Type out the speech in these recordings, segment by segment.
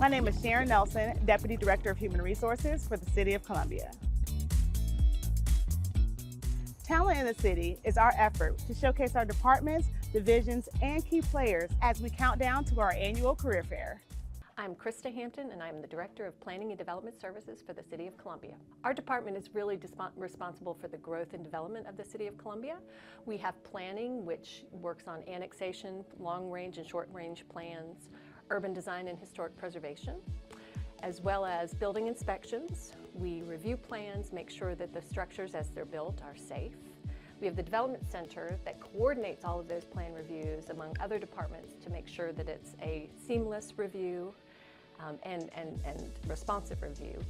My name is Sharon Nelson, Deputy Director of Human Resources for the City of Columbia. Talent in the City is our effort to showcase our departments, divisions, and key players as we count down to our annual career fair. I'm Krista Hampton, and I'm the Director of Planning and Development Services for the City of Columbia. Our department is really responsible for the growth and development of the City of Columbia. We have planning, which works on annexation, long-range and short-range plans, urban design and historic preservation, as well as building inspections. We review plans, make sure that the structures as they're built are safe. We have the Development Center that coordinates all of those plan reviews among other departments to make sure that it's a seamless review and responsive review.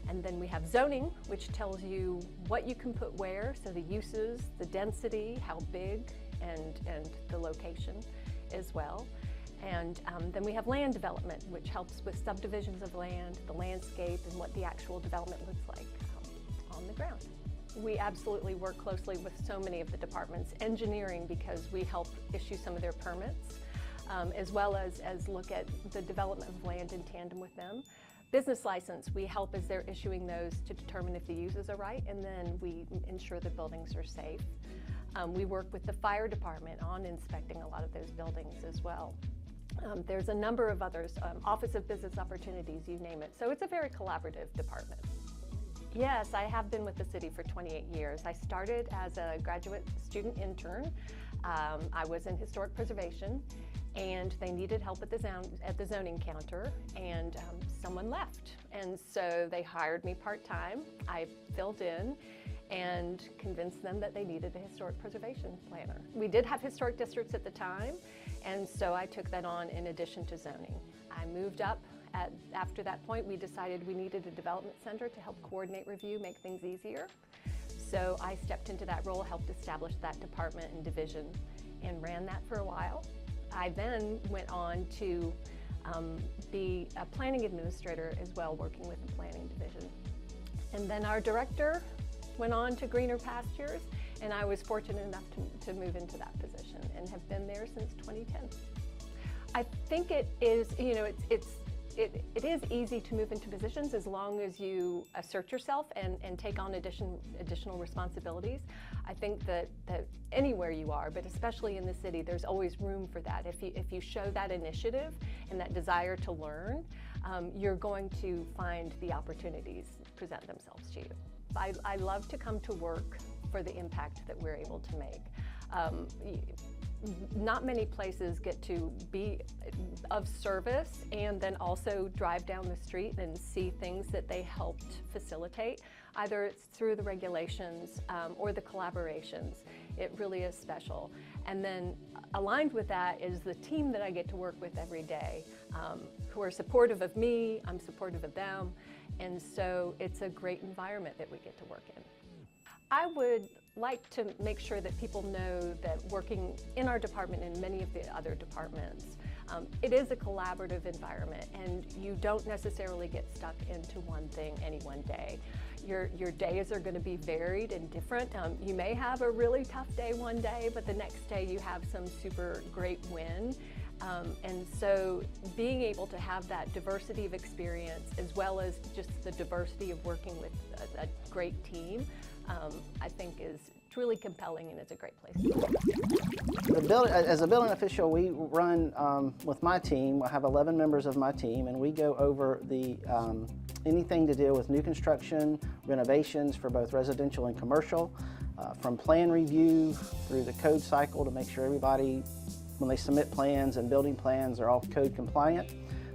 And then we have zoning, which tells you what you can put where, so the uses, the density, how big, and the location as well. And then we have land development, which helps with subdivisions of land, the landscape, and what the actual development looks like on the ground. We absolutely work closely with so many of the departments. Engineering, because we help issue some of their permits, as well as look at the development of land in tandem with them. Business license, we help as they're issuing those to determine if the uses are right, and then we ensure the buildings are safe. We work with the fire department on inspecting a lot of those buildings as well. There's a number of others, Office of Business Opportunities, you name it. So it's a very collaborative department. Yes, I have been with the city for 28 years. I started as a graduate student intern. I was in historic preservation, and they needed help at the zoning counter, and someone left. And so they hired me part-time. I filled in and convinced them that they needed a historic preservation planner. We did have historic districts at the time, and so I took that on in addition to zoning. I moved up. After that point, we decided we needed a development center to help coordinate review, make things easier. So I stepped into that role, helped establish that department and division, and ran that for a while. I then went on to be a planning administrator as well, working with the planning division. And then our director went on to greener pastures, and I was fortunate enough to move into that position and have been there since 2010. I think it is, it is easy to move into positions as long as you assert yourself and take on additional responsibilities. I think that anywhere you are, but especially in the city, there's always room for that. If you show that initiative and that desire to learn, you're going to find the opportunities present themselves to you. I love to come to work for the impact that we're able to make. Not many places get to be of service and then also drive down the street and see things that they helped facilitate. Either it's through the regulations or the collaborations. It really is special. And then aligned with that is the team that I get to work with every day, who are supportive of me, I'm supportive of them, and so it's a great environment that we get to work in. I would like to make sure that people know that working in our department and many of the other departments, it is a collaborative environment, and you don't necessarily get stuck into one thing any one day. Your days are going to be varied and different. You may have a really tough day one day, but the next day you have some super great win. And so being able to have that diversity of experience as well as just the diversity of working with a great team, I think is truly compelling, and it's a great place to work. As a building official, we run with my team. I have 11 members of my team, and we go over anything to deal with new construction, renovations for both residential and commercial, from plan review through the code cycle to make sure everybody, when they submit plans and building plans, are all code compliant.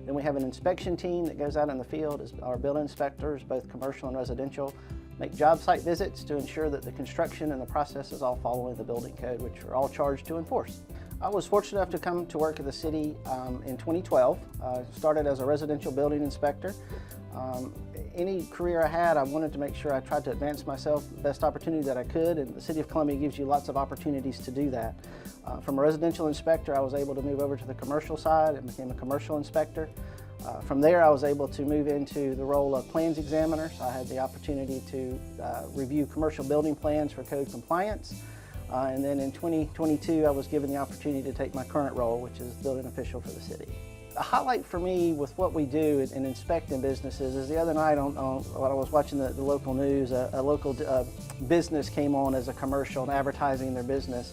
Then we have an inspection team that goes out in the field as our building inspectors, both commercial and residential, make job site visits to ensure that the construction and the process is all following the building code, which we're all charged to enforce. I was fortunate enough to come to work at the city in 2012. Started as a residential building inspector. Any career I had, I wanted to make sure I tried to advance myself the best opportunity that I could, and the City of Columbia gives you lots of opportunities to do that. From a residential inspector, I was able to move over to the commercial side and became a commercial inspector. From there, I was able to move into the role of plans examiner. So I had the opportunity to review commercial building plans for code compliance. And then in 2022, I was given the opportunity to take my current role, which is building official for the city. A highlight for me with what we do in inspecting businesses is the other night when I was watching the local news, a local business came on as a commercial and advertising their business.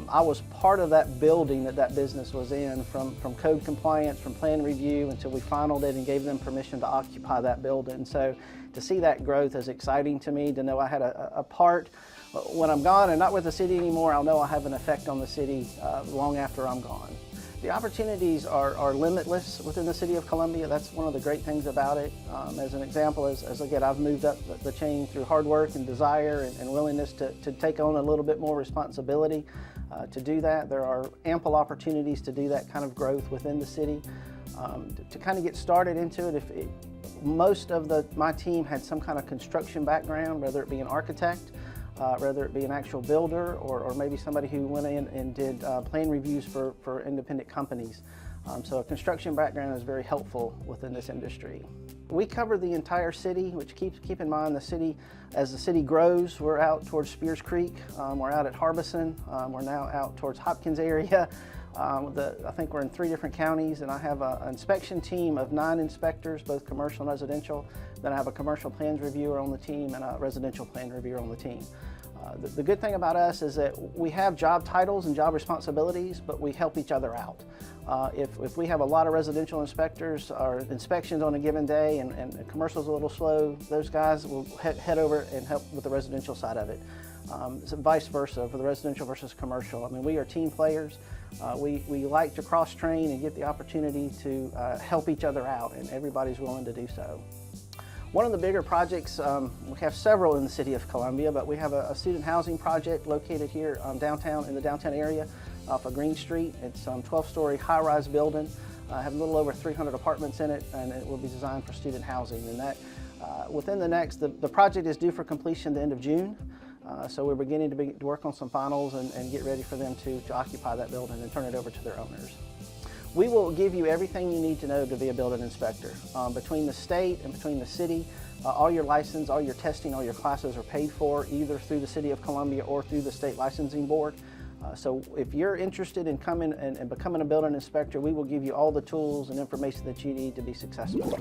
I was part of that building that business was in, from code compliance, from plan review, until we finalized it and gave them permission to occupy that building. So to see that growth is exciting to me, to know I had a part. When I'm gone and not with the city anymore, I'll know I have an effect on the city long after I'm gone. The opportunities are limitless within the City of Columbia. That's one of the great things about it. As an example, as again, I've moved up the chain through hard work and desire and willingness to take on a little bit more responsibility. To do that, there are ample opportunities to do that kind of growth within the city. To kind of get started into it, most of my team had some kind of construction background, whether it be an architect, whether it be an actual builder, or maybe somebody who went in and did plan reviews for independent companies. So a construction background is very helpful within this industry. We cover the entire city, which keep in mind as the city grows, we're out towards Spears Creek, we're out at Harbison, we're now out towards Hopkins area. I think we're in 3 different counties, and I have an inspection team of 9 inspectors, both commercial and residential. Then I have a commercial plans reviewer on the team and a residential plan reviewer on the team. The good thing about us is that we have job titles and job responsibilities, but we help each other out. If we have a lot of residential inspectors or inspections on a given day and commercial's a little slow, those guys will head over and help with the residential side of it. So vice versa for the residential versus commercial. I mean, we are team players. We like to cross-train and get the opportunity to help each other out, and everybody's willing to do so. One of the bigger projects, we have several in the City of Columbia, but we have a student housing project located here downtown, in the downtown area off of Green Street. It's a 12-story high-rise building. Have a little over 300 apartments in it, and it will be designed for student housing. And that, within the project is due for completion the end of June. So we're beginning to work on some finals and get ready for them to occupy that building and turn it over to their owners. We will give you everything you need to know to be a building inspector. Between the state and between the city, all your license, all your testing, all your classes are paid for either through the City of Columbia or through the State Licensing Board. So if you're interested in coming and becoming a building inspector, we will give you all the tools and information that you need to be successful.